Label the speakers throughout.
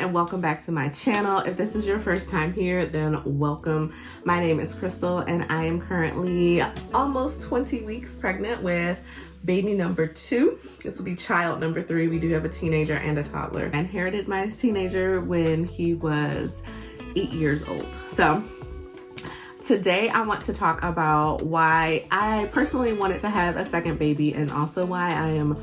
Speaker 1: and welcome back to my channel. If this is your first time here, then welcome. My name is Crystal and I am currently almost 20 weeks pregnant with baby number 2. This will be child number 3. We do have a teenager and a toddler. I inherited my teenager when he was 8 years old. So today I want to talk about why I personally wanted to have a second baby and also why I am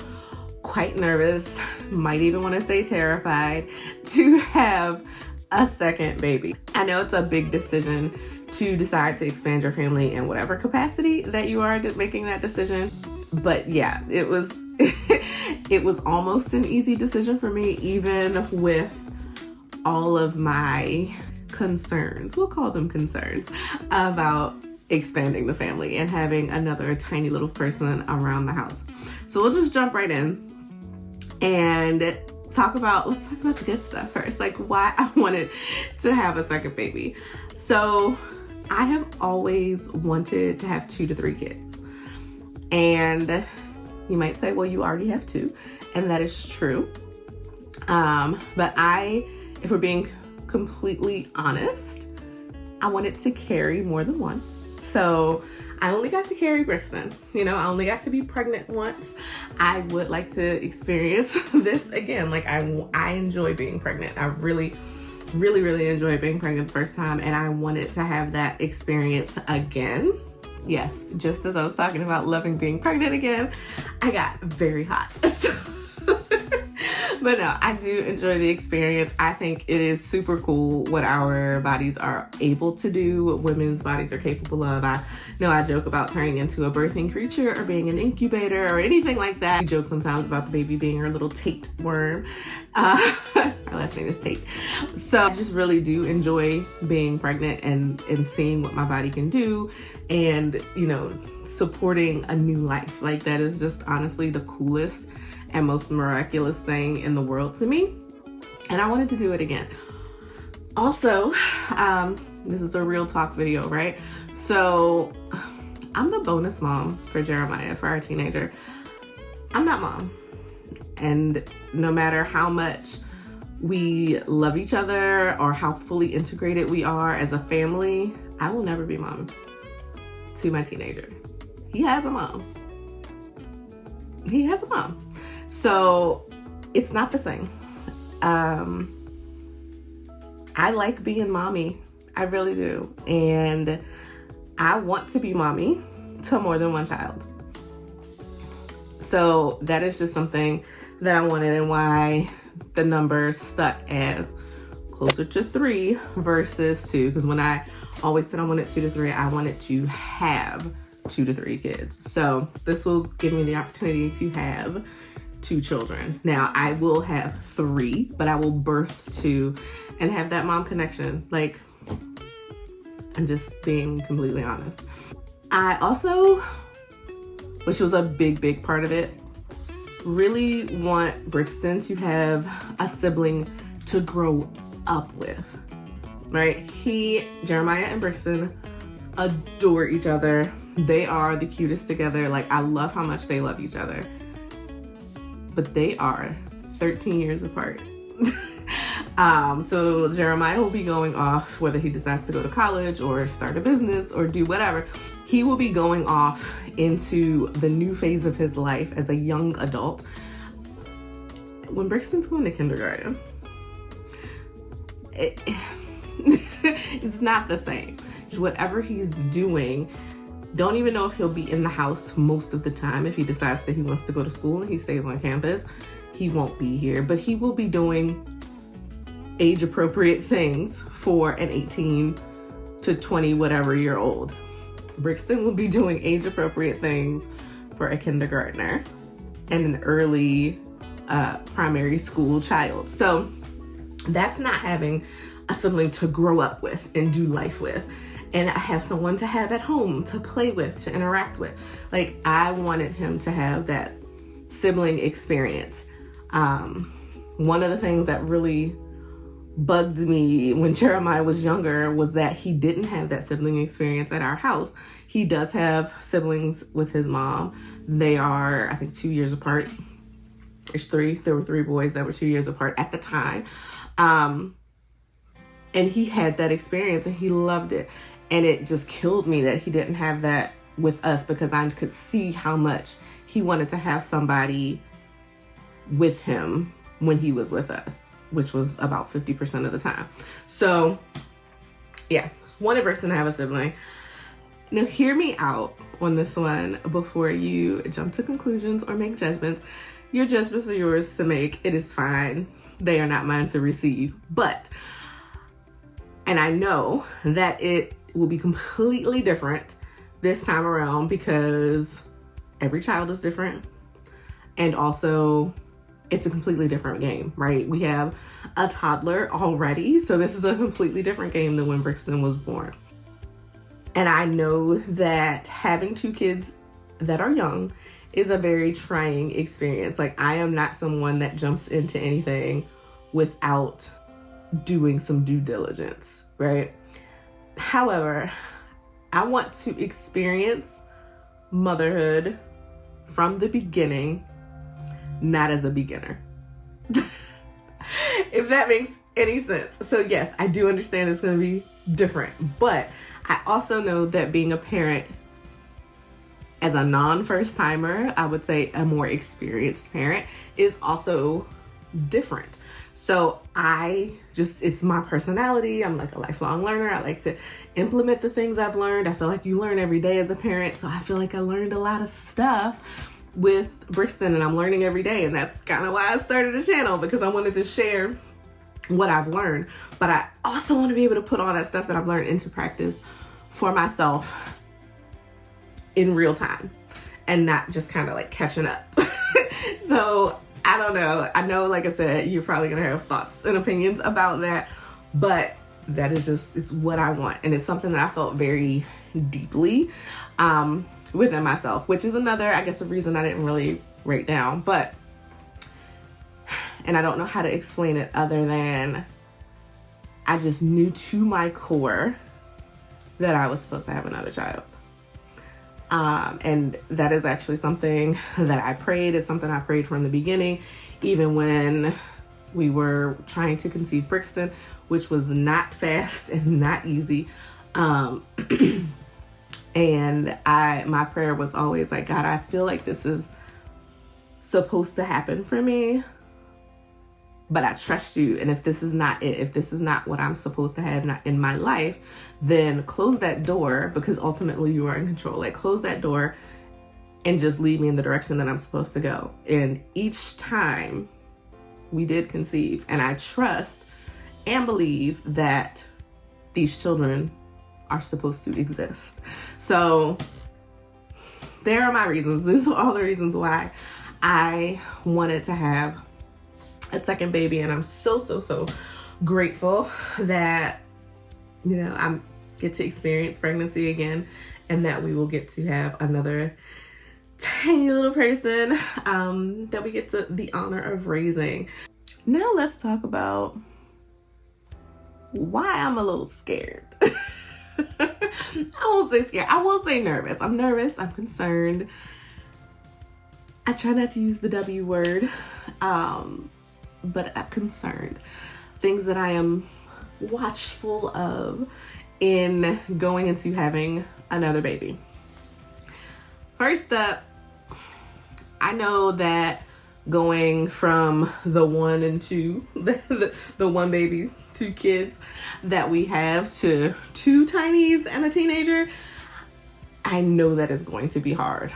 Speaker 1: quite nervous, might even want to say terrified, to have a second baby. I know it's a big decision to decide to expand your family in whatever capacity that you are making that decision. But yeah, it was it was almost an easy decision for me, even with all of my concerns, we'll call them concerns, about expanding the family and having another tiny little person around the house. So we'll just jump right in and let's talk about the good stuff first, like why I wanted to have a second baby. So I have always wanted to have 2 to 3 kids. And you might say, well, you already have 2. And that is true. But if we're being completely honest, I wanted to carry more than one. So I only got to carry Brixton. I only got to be pregnant once. I would like to experience this again. Like I enjoy being pregnant. I really enjoyed being pregnant the first time, and I wanted to have that experience again. Yes, just as I was talking about loving being pregnant again, I got very hot. But no, I do enjoy the experience. I think it is super cool what our bodies are able to do, what women's bodies are capable of. I know I joke about turning into a birthing creature or being an incubator or anything like that. We joke sometimes about the baby being our little Tate worm. Our last name is Tate. So I just really do enjoy being pregnant and seeing what my body can do and, supporting a new life. Like that is just honestly the coolest and most miraculous thing in the world to me. And I wanted to do it again. Also, this is a real talk video, right? So I'm the bonus mom for Jeremiah, for our teenager. I'm not mom. And no matter how much we love each other or how fully integrated we are as a family, I will never be mom to my teenager. He has a mom. So it's not the same. I like being mommy. I really do. And I want to be mommy to more than one child. So that is just something that I wanted and why the number stuck as closer to 3 versus 2. Because when I always said I wanted 2 to 3, I wanted to have 2 to 3 kids. So this will give me the opportunity to have 2 children. Now I will have 3, but I will birth 2 and have that mom connection. Like, I'm just being completely honest. I also, which was a big part of it, really want Brixton to have a sibling to grow up with, right? Jeremiah and Brixton adore each other. They are the cutest together. Like, I love how much they love each other. But they are 13 years apart. So Jeremiah will be going off, whether he decides to go to college or start a business or do whatever, he will be going off into the new phase of his life as a young adult when Brixton's going to kindergarten. It's not the same. Whatever he's doing, don't even know if he'll be in the house most of the time. If he decides that he wants to go to school and he stays on campus, he won't be here, but he will be doing age-appropriate things for an 18 to 20 whatever year old. Brixton will be doing age-appropriate things for a kindergartner and an early primary school child. So that's not having a sibling to grow up with and do life with. And I have someone to have at home to play with, to interact with. Like, I wanted him to have that sibling experience. One of the things that really bugged me when Jeremiah was younger was that he didn't have that sibling experience at our house. He does have siblings with his mom. They are, I think, 2 years apart. There were 3 boys that were 2 years apart at the time. And he had that experience and he loved it. And it just killed me that he didn't have that with us, because I could see how much he wanted to have somebody with him when he was with us, which was about 50% of the time. So yeah, wanted Brixton to have a sibling. Now hear me out on this one before you jump to conclusions or make judgments. Your judgments are yours to make. It is fine. They are not mine to receive. And I know that it will be completely different this time around, because every child is different. And also it's a completely different game, right? We have a toddler already. So this is a completely different game than when Brixton was born. And I know that having 2 kids that are young is a very trying experience. Like, I am not someone that jumps into anything without doing some due diligence, right? However, I want to experience motherhood from the beginning, not as a beginner. If that makes any sense. So yes, I do understand it's going to be different, but I also know that being a parent as a non-first timer, I would say a more experienced parent, is also different. So it's my personality. I'm like a lifelong learner. I like to implement the things I've learned. I feel like you learn every day as a parent. So I feel like I learned a lot of stuff with Brixton, and I'm learning every day. And that's kind of why I started a channel, because I wanted to share what I've learned. But I also want to be able to put all that stuff that I've learned into practice for myself in real time and not just kind of like catching up. So I don't know. I know, like I said, you're probably going to have thoughts and opinions about that, but that is just, it's what I want. And it's something that I felt very deeply within myself, which is another, I guess, a reason I didn't really write down, and I don't know how to explain it other than I just knew to my core that I was supposed to have another child. And that is actually something that I prayed. It's something I prayed from the beginning, even when we were trying to conceive Brixton, which was not fast and not easy. And my prayer was always like, God, I feel like this is supposed to happen for me, but I trust you. And if this is not it, if this is not what I'm supposed to have in my life, then close that door, because ultimately you are in control. Like, close that door and just lead me in the direction that I'm supposed to go. And each time we did conceive, and I trust and believe that these children are supposed to exist. So there are my reasons. These are all the reasons why I wanted to have a second baby. And I'm so grateful that, I get to experience pregnancy again, and that we will get to have another tiny little person that we get to the honor of raising. Now let's talk about why I'm a little scared. I won't say scared. I will say nervous. I'm nervous. I'm concerned. I try not to use the W word, but I'm concerned. Things that I am watchful of in going into having another baby. First up, I know that going from the 1 and 2, the 1 baby, 2 kids that we have, to 2 tinies and a teenager, I know that it's going to be hard.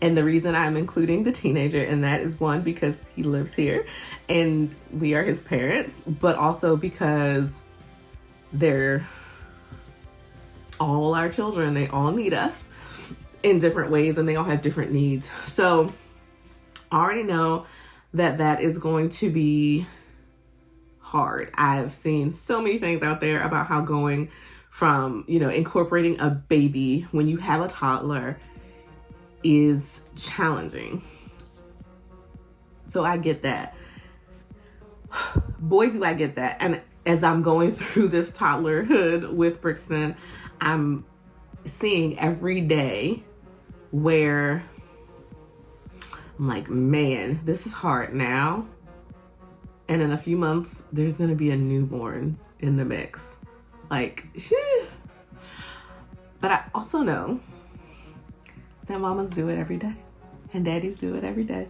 Speaker 1: And the reason I'm including the teenager in that is, one, because he lives here and we are his parents, but also because they're all our children. They all need us in different ways, and they all have different needs. So I already know that that is going to be hard. I've seen so many things out there about how going from, incorporating a baby when you have a toddler is challenging. So I get that. Boy, do I get that. And as I'm going through this toddlerhood with Brixton, I'm seeing every day where I'm like, man, this is hard now. And in a few months, there's going to be a newborn in the mix. Like, phew. But I also know that mamas do it every day, and daddies do it every day,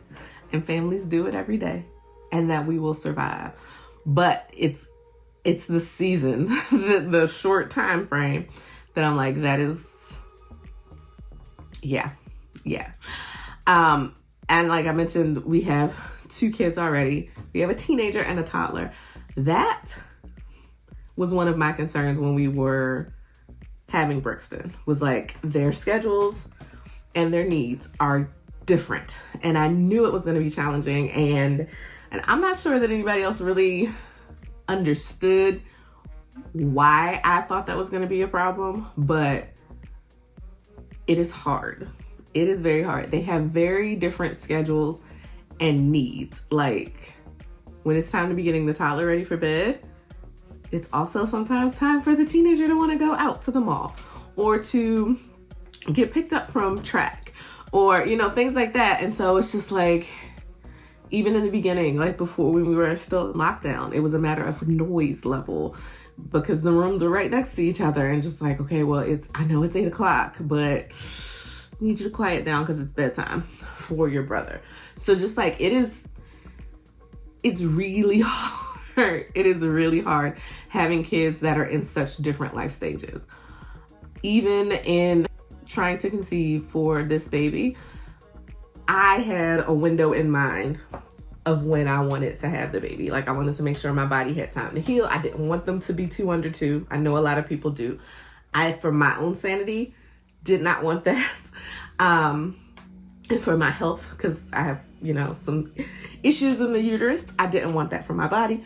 Speaker 1: and families do it every day, and that we will survive. But it's the season, the short time frame that I'm like, that is, yeah. And like I mentioned, we have 2 kids already. We have a teenager and a toddler. That was one of my concerns when we were having Brixton, was like their schedules and their needs are different. And I knew it was going to be challenging. And I'm not sure that anybody else really understood why I thought that was going to be a problem, but it is hard. It is very hard. They have very different schedules and needs. Like when it's time to be getting the toddler ready for bed, it's also sometimes time for the teenager to want to go out to the mall or to get picked up from track or, things like that. And so it's just like, even in the beginning, like before when we were still in lockdown, it was a matter of noise level because the rooms were right next to each other and just like, okay, well, I know it's 8:00, but I need you to quiet down because it's bedtime for your brother. So just like, it's really hard. It is really hard having kids that are in such different life stages. Even in trying to conceive for this baby, I had a window in mind of when I wanted to have the baby. Like I wanted to make sure my body had time to heal. I didn't want them to be 2 under 2. I know a lot of people do. For my own sanity, did not want that. And for my health, because I have, some issues in the uterus, I didn't want that for my body.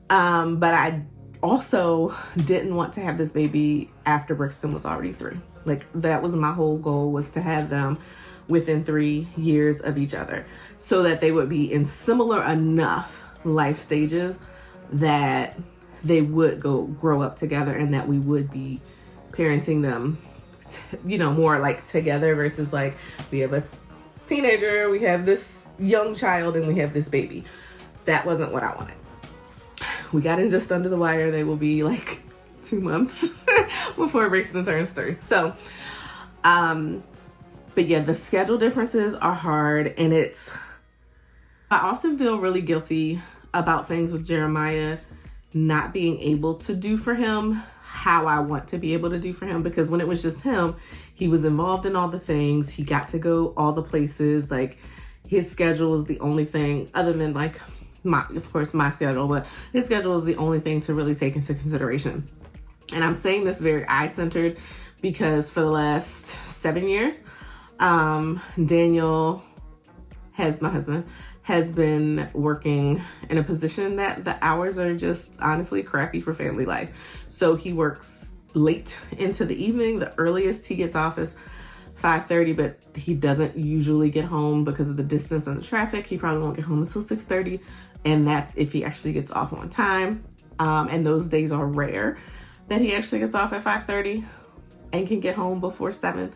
Speaker 1: But I also didn't want to have this baby after Brixton was already 3. Like that was my whole goal, was to have them within 3 years of each other so that they would be in similar enough life stages that they would grow up together and that we would be parenting them, more like together versus like we have a teenager, we have this young child, and we have this baby. That wasn't what I wanted. We got in just under the wire. They will be like 2 months before Brixton turns 3. So, but yeah, the schedule differences are hard, and I often feel really guilty about things with Jeremiah not being able to do for him how I want to be able to do for him, because when it was just him, he was involved in all the things. He got to go all the places. Like his schedule is the only thing other than like my schedule, but his schedule is the only thing to really take into consideration. And I'm saying this very eye-centered because for the last 7 years, Daniel, my husband, has been working in a position that the hours are just honestly crappy for family life. So he works late into the evening. The earliest he gets off is 5:30, but he doesn't usually get home because of the distance and the traffic. He probably won't get home until 6:30, and that's if he actually gets off on time. And those days are rare that he actually gets off at 5:30 and can get home before 7.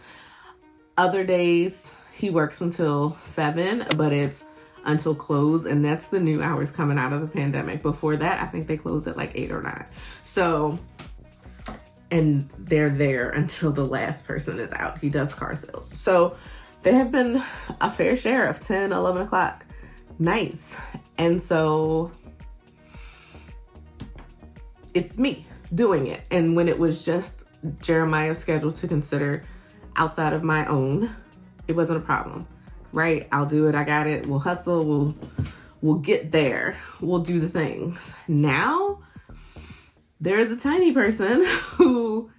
Speaker 1: Other days he works until 7, but it's until close, and that's the new hours coming out of the pandemic. Before that, I think they closed at like 8 or 9. So, and they're there until the last person is out. He does car sales. So there have been a fair share of 10, 11 o'clock nights. And so it's me doing it. And when it was just Jeremiah's schedule to consider outside of my own, it wasn't a problem, right? I'll do it. I got it. We'll hustle. We'll get there. We'll do the things. Now there's a tiny person who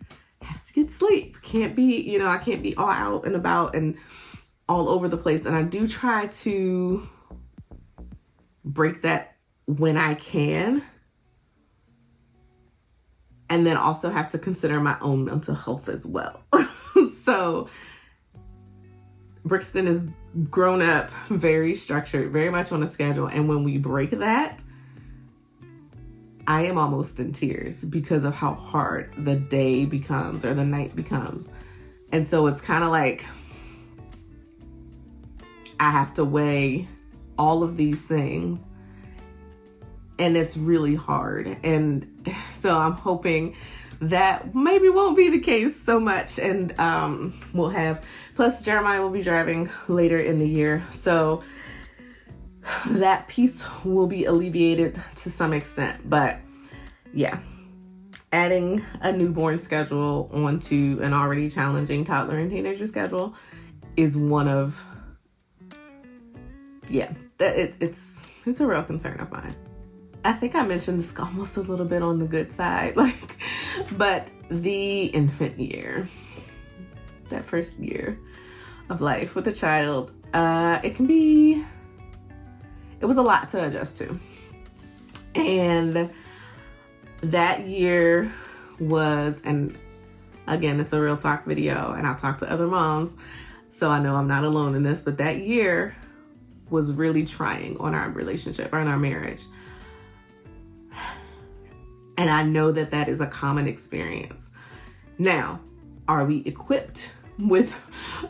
Speaker 1: has to get sleep. Can't be, I can't be all out and about and all over the place. And I do try to break that when I can. And then also have to consider my own mental health as well. So Brixton is grown up, very structured, very much on a schedule. And when we break that, I am almost in tears because of how hard the day becomes or the night becomes. And so it's kind of like, I have to weigh all of these things, and it's really hard. And so I'm hoping that maybe won't be the case so much. And we'll have, plus Jeremiah will be driving later in the year, so that piece will be alleviated to some extent. But yeah, adding a newborn schedule onto an already challenging toddler and teenager schedule is one of, it's a real concern of mine. I think I mentioned this almost a little bit on the good side, but the infant year, that first year of life with a child, it was a lot to adjust to. And that year was, and again, it's a real talk video, and I'll talk to other moms, so I know I'm not alone in this, but that year was really trying on our relationship or on our marriage. And I know that that is a common experience. Now, are we equipped with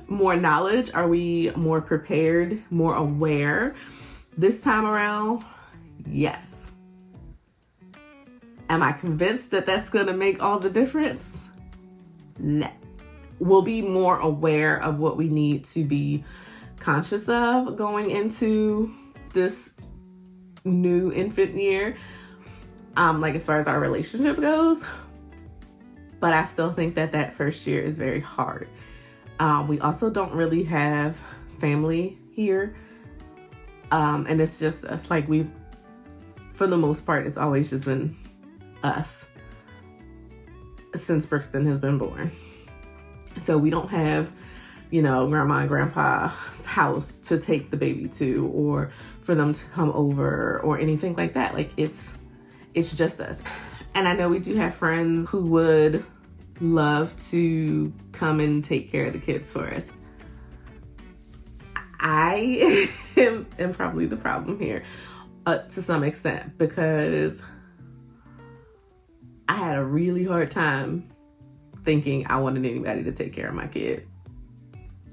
Speaker 1: more knowledge? Are we more prepared, more aware this time around? Yes. Am I convinced that that's going to make all the difference? No. We'll be more aware of what we need to be conscious of going into this new infant year, as far as our relationship goes. But I still think that first year is very hard. We also don't really have family here. And it's just us, for the most part, it's always just been us since Brixton has been born. So we don't have, grandma and grandpa's house to take the baby to, or for them to come over or anything like that. It's just us. And I know we do have friends who would love to come and take care of the kids for us. I am probably the problem here to some extent, because I had a really hard time thinking I wanted anybody to take care of my kid.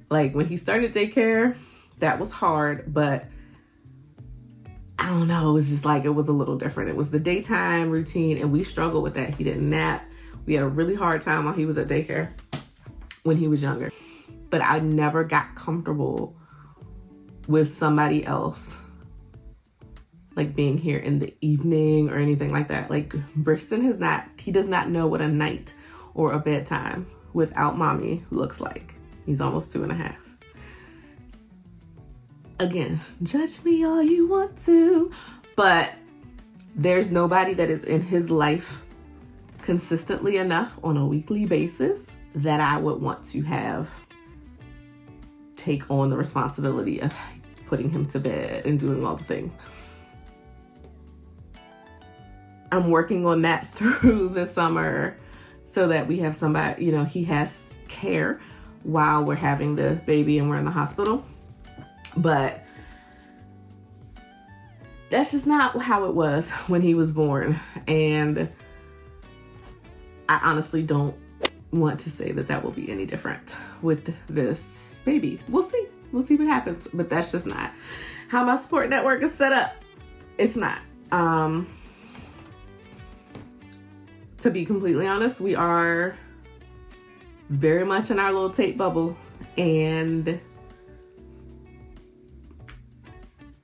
Speaker 1: When he started daycare, that was hard, but I don't know, it was just it was a little different. It was the daytime routine, and we struggled with that. He didn't nap. We had a really hard time while he was at daycare when he was younger. But I never got comfortable with somebody else being here in the evening or anything like that. Brixton he does not know what a night or a bedtime without mommy looks like. He's almost 2.5. Again, judge me all you want to, but there's nobody that is in his life consistently enough on a weekly basis that I would want to have take on the responsibility of putting him to bed and doing all the things. I'm working on that through the summer so that we have somebody, he has care while we're having the baby and we're in the hospital. But that's just not how it was when he was born. And I honestly don't want to say that will be any different with this baby. We'll see. We'll see what happens. But that's just not how my support network is set up. It's not. To be completely honest, we are very much in our little tape bubble. And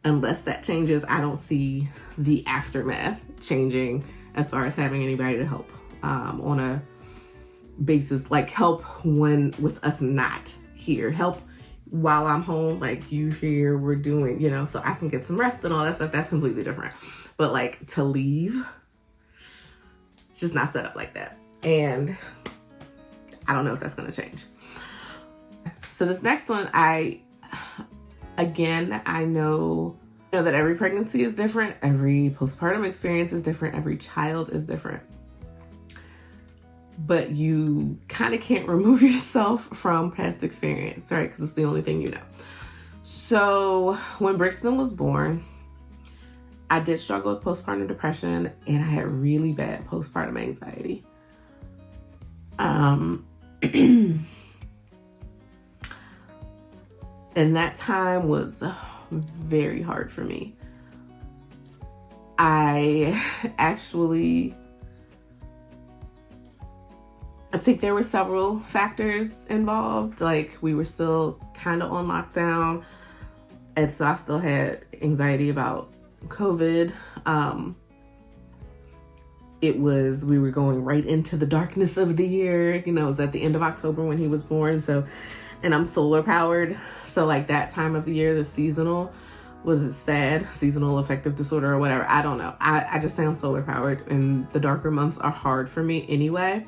Speaker 1: unless that changes, I don't see the aftermath changing as far as having anybody to help on a basis, help with us not here. Help while I'm home, you here, we're doing, so I can get some rest and all that stuff. That's completely different. But to leave, just not set up like that. And I don't know if that's going to change. So this next one, I know that every pregnancy is different. Every postpartum experience is different. Every child is different. But you kind of can't remove yourself from past experience, right? Because it's the only thing you know. So when Brixton was born, I did struggle with postpartum depression, and I had really bad postpartum anxiety. And that time was very hard for me. I think there were several factors involved. Like, we were still kind of on lockdown, and so I still had anxiety about COVID. We were going right into the darkness of the year. You know, it was at the end of October when he was born. So, and I'm solar powered. So like that time of the year, the seasonal was sad, seasonal affective disorder or whatever. I don't know. I just say I'm solar powered, and the darker months are hard for me anyway.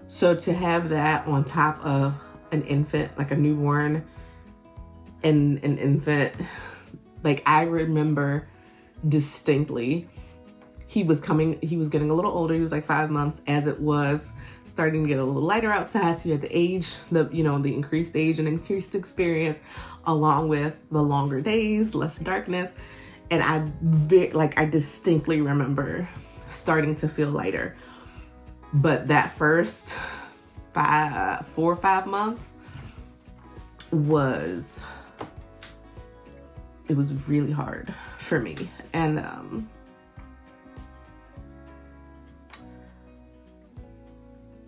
Speaker 1: So to have that on top of an infant, like a newborn and an infant, like I remember distinctly, he was getting a little older. He was like 5 months as it was starting to get a little lighter outside. So you had the age, the increased age and increased experience, along with the longer days, less darkness. And I distinctly remember starting to feel lighter. But that first 4 or 5 months was really hard for me. And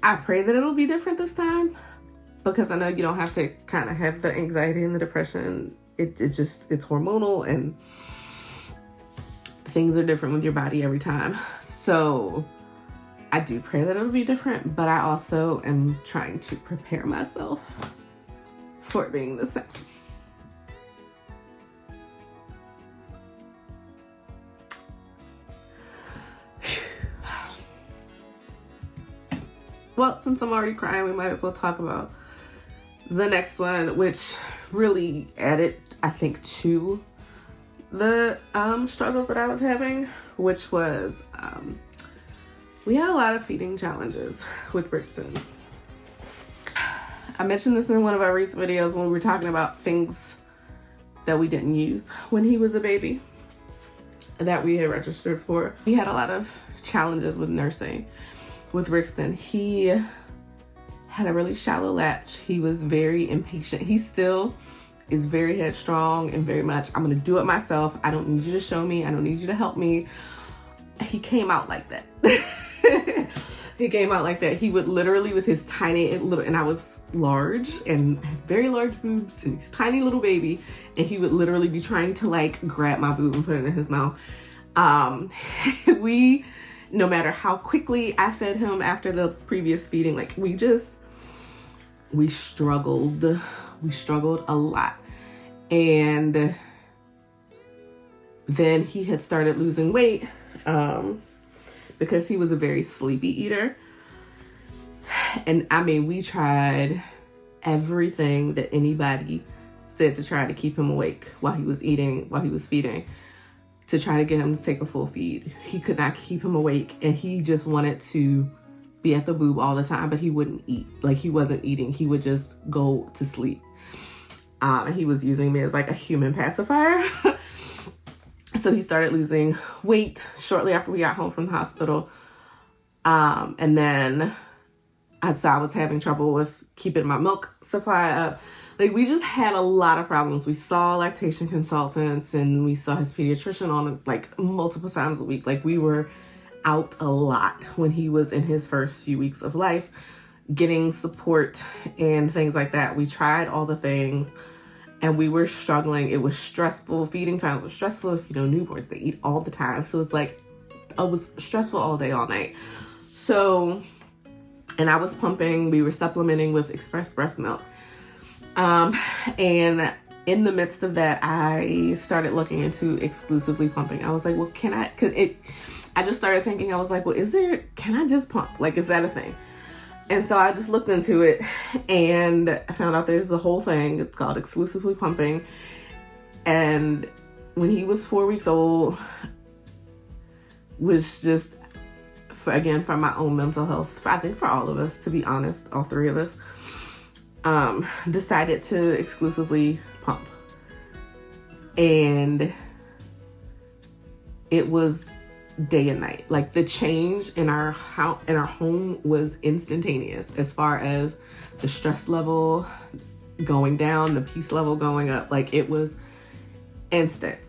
Speaker 1: I pray that it'll be different this time, because I know you don't have to kind of have the anxiety and the depression. It's hormonal, and things are different with your body every time. So I do pray that it'll be different, but I also am trying to prepare myself for it being the same. Well, since I'm already crying, we might as well talk about the next one, which really added, I think, to the struggles that I was having, which was we had a lot of feeding challenges with Brixton. I mentioned this in one of our recent videos when we were talking about things that we didn't use when he was a baby that we had registered for. We had a lot of challenges with nursing with Brixton. He had a really shallow latch. He was very impatient. He still is very headstrong and very much, I'm gonna do it myself. I don't need you to show me. I don't need you to help me. He came out like that. He came out like that. He would literally, with his tiny little, and I was large and very large boobs and he's tiny little baby, and he would literally be trying to like grab my boob and put it in his mouth. No matter how quickly I fed him after the previous feeding, like we struggled a lot. And then he had started losing weight because he was a very sleepy eater. And I mean, we tried everything that anybody said to try to keep him awake while he was eating, while he was feeding, to try to get him to take a full feed. He could not keep him awake, and he just wanted to be at the boob all the time, but he wouldn't eat. Like, he wasn't eating. He would just go to sleep. And he was using me as like a human pacifier. So he started losing weight shortly after we got home from the hospital. And then I saw I was having trouble with keeping my milk supply up. Like, we just had a lot of problems. We saw lactation consultants, and we saw his pediatrician on like multiple times a week. Like, we were out a lot when he was in his first few weeks of life, getting support and things like that. We tried all the things, and we were struggling. It was stressful. Feeding times were stressful. If you know newborns, they eat all the time. So it's like, it was stressful all day, all night. So, and I was pumping, we were supplementing with express breast milk. And in the midst of that, I started looking into exclusively pumping. I was like, well, I just started thinking, I was like, well, can I just pump? Like, is that a thing? And so I just looked into it, and I found out there's a whole thing. It's called exclusively pumping. And when he was 4 weeks old, was just, for my own mental health, I think for all of us, to be honest, all three of us, decided to exclusively pump. And it was day and night. Like, the change in our home was instantaneous as far as the stress level, going down, the peace level going up. Like, it was instant.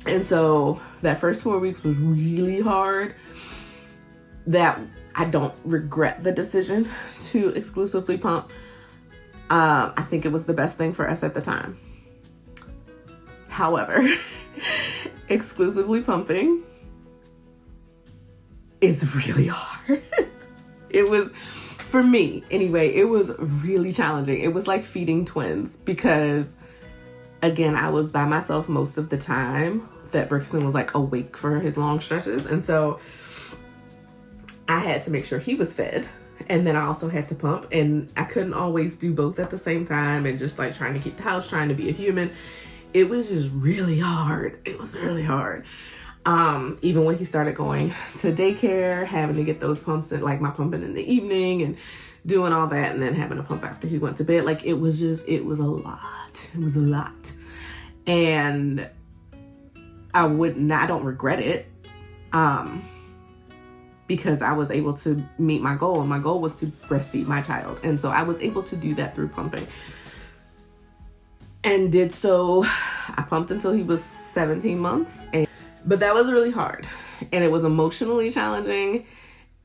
Speaker 1: And so that first 4 weeks was really hard. That I don't regret the decision to exclusively pump. I think it was the best thing for us at the time. However, exclusively pumping is really hard. It was, for me anyway, it was really challenging. It was like feeding twins because, again, I was by myself most of the time that Brixton was like awake for his long stretches. And so I had to make sure he was fed. And then I also had to pump, and I couldn't always do both at the same time, and just like trying to keep the house, trying to be a human. It was just really hard. It was really hard. Even when he started going to daycare, having to get those pumps in, like my pumping in the evening and doing all that, and then having to pump after he went to bed. Like, it was a lot. It was a lot. And I don't regret it. Because I was able to meet my goal, and my goal was to breastfeed my child. And so I was able to do that through pumping. And did so. I pumped until he was 17 months. But that was really hard. And it was emotionally challenging.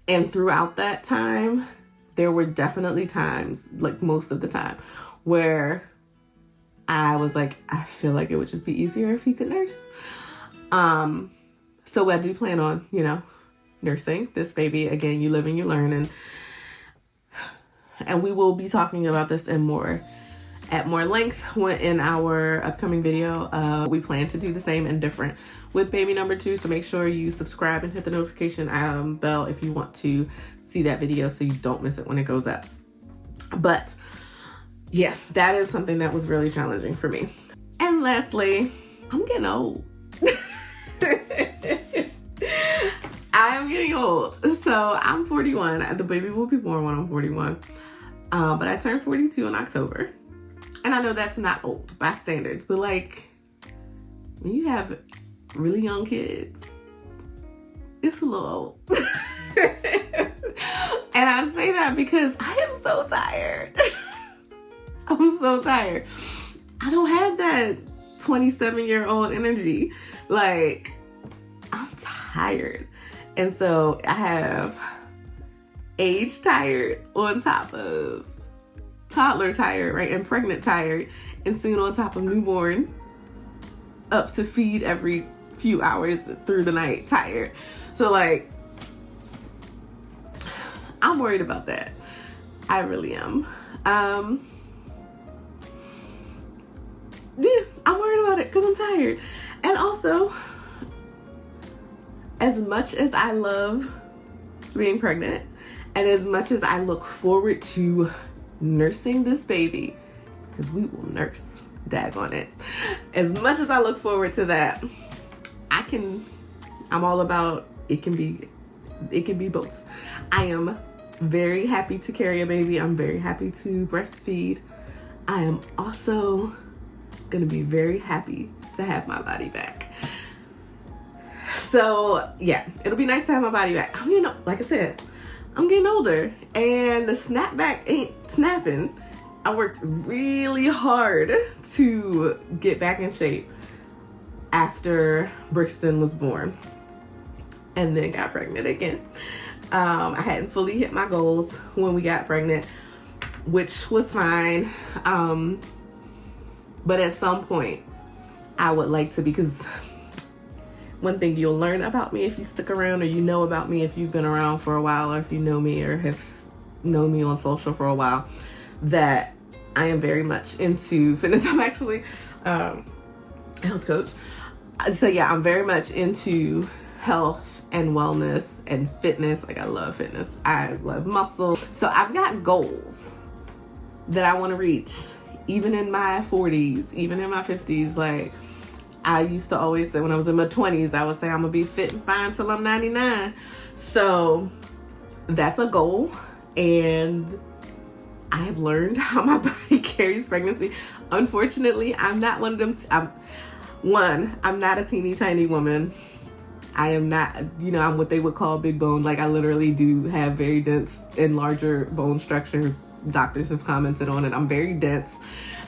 Speaker 1: And throughout that time, there were definitely times, like most of the time, where I was like, I feel like it would just be easier if he could nurse. So I do plan on, nursing this baby. Again, you live and you learn. And we will be talking about this at more length in our upcoming video. We plan to do the same and different with baby number 2. So make sure you subscribe and hit the notification bell if you want to see that video so you don't miss it when it goes up. But yeah, that is something that was really challenging for me. And lastly, I'm getting old. I am getting old. So I'm 41. The baby will be born when I'm 41. But I turned 42 in October. And I know that's not old by standards, but like, when you have really young kids, it's a little old. And I say that because I am so tired. I'm so tired. I don't have that 27-year-old energy. Like, I'm tired. And so I have age tired on top of toddler tired, right? And pregnant tired. And soon on top of newborn, up to feed every few hours through the night tired. So like, I'm worried about that. I really am. Yeah, I'm worried about it because I'm tired. And also, as much as I love being pregnant, and as much as I look forward to nursing this baby, because we will nurse, daggone it. As much as I look forward to that, I'm all about it can be both. I am very happy to carry a baby. I'm very happy to breastfeed. I am also gonna be very happy to have my body back. So yeah, it'll be nice to have my body back. Like I said, I'm getting older and the snapback ain't snapping. I worked really hard to get back in shape after Brixton was born and then got pregnant again. I hadn't fully hit my goals when we got pregnant, which was fine. But at some point I would like to, because one thing you'll learn about me if you stick around, or you know about me if you've been around for a while, or if you know me or have known me on social for a while, that I am very much into fitness. I'm actually a health coach. So yeah, I'm very much into health and wellness and fitness. Like, I love fitness. I love muscle. So I've got goals that I want to reach, even in my 40s, even in my 50s. Like, I used to always say when I was in my 20s, I would say I'm gonna be fit and fine till I'm 99. So that's a goal. And I have learned how my body carries pregnancy. Unfortunately, I'm not one of them. I'm not a teeny tiny woman. I am not, I'm what they would call big bone. Like, I literally do have very dense and larger bone structure doctors have commented on it. I'm very dense.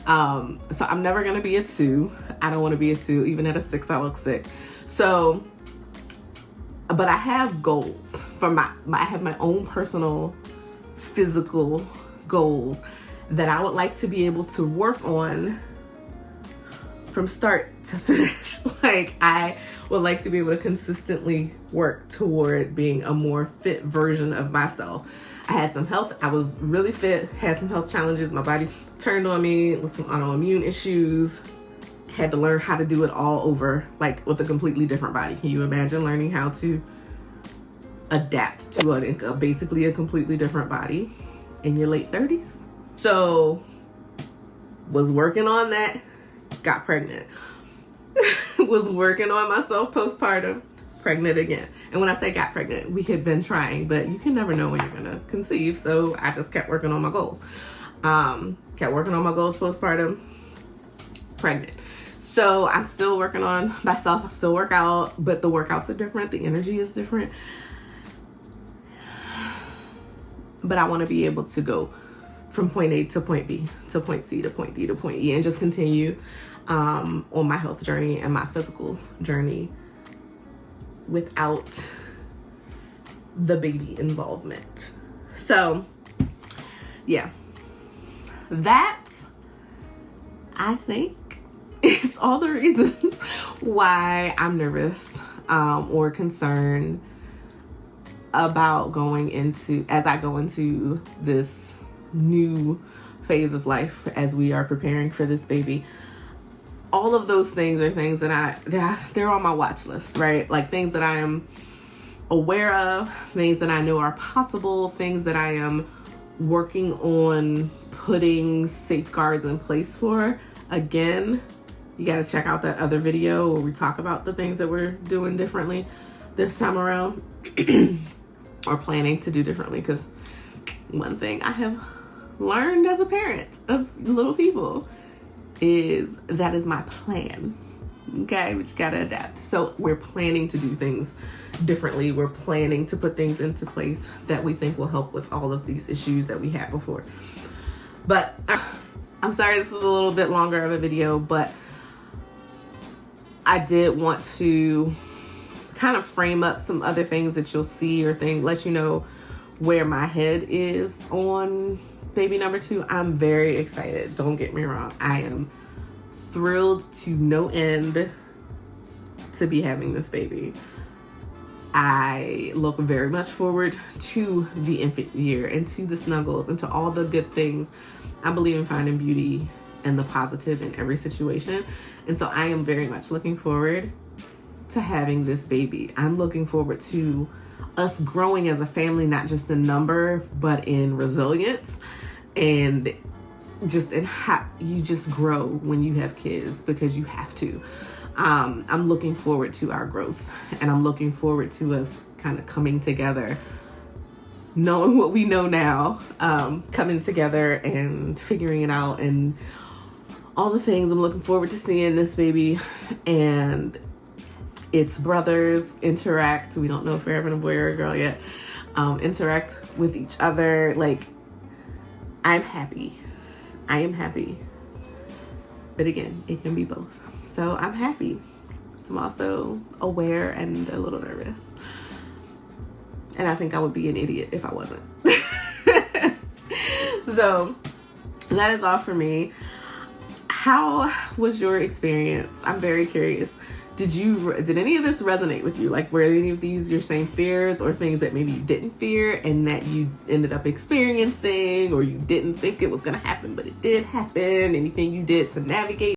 Speaker 1: So I'm never going to be a 2. I don't want to be a 2. Even at a 6, I look sick. So, but I have goals for I have my own personal physical goals that I would like to be able to work on from start to finish. Like, I would like to be able to consistently work toward being a more fit version of myself. I was really fit, had some health challenges. My body turned on me with some autoimmune issues. Had to learn how to do it all over, like with a completely different body. Can you imagine learning how to adapt to basically a completely different body in your late 30s? So, was working on that, got pregnant. Was working on myself postpartum, pregnant again. And when I say got pregnant, we had been trying, but you can never know when you're gonna conceive. So I just kept working on my goals. Kept working on my goals postpartum, pregnant. So I'm still working on myself. I still work out, but the workouts are different. The energy is different. But I want to be able to go from point A to point B to point C to point D to point E and just continue on my health journey and my physical journey without the baby involvement. So yeah, that I think is all the reasons why I'm nervous or concerned about as I go into this new phase of life as we are preparing for this baby. All of those things are things that they're on my watch list, right? Like things that I am aware of, things that I know are possible, things that I am working on putting safeguards in place for. Again, you got to check out that other video where we talk about the things that we're doing differently this time around or planning to do differently. Because one thing I have learned as a parent of little people is that is my plan. Okay, we just gotta adapt. So we're planning to do things differently. We're planning to put things into place that we think will help with all of these issues that we had before. But I'm sorry this was a little bit longer of a video, but I did want to kind of frame up some other things that you'll see or let you know where my head is on baby number 2. I'm very excited. Don't get me wrong. I am thrilled to no end to be having this baby. I look very much forward to the infant year and to the snuggles and to all the good things. I believe in finding beauty and the positive in every situation. And so I am very much looking forward to having this baby. I'm looking forward to us growing as a family, not just in number, but in resilience and just in how you just grow when you have kids, because you have to. I'm looking forward to our growth, and I'm looking forward to us kind of coming together, knowing what we know now, coming together and figuring it out and all the things. I'm looking forward to seeing this baby and its brothers interact. We don't know if we're having a boy or a girl yet. Interact with each other. Like, I'm happy. I am happy. But again, it can be both. So I'm happy. I'm also aware and a little nervous. And I think I would be an idiot if I wasn't. So that is all for me. How was your experience? I'm very curious. Did any of this resonate with you? Like, were any of these your same fears or things that maybe you didn't fear and that you ended up experiencing, or you didn't think it was going to happen, but it did happen? Anything you did to navigate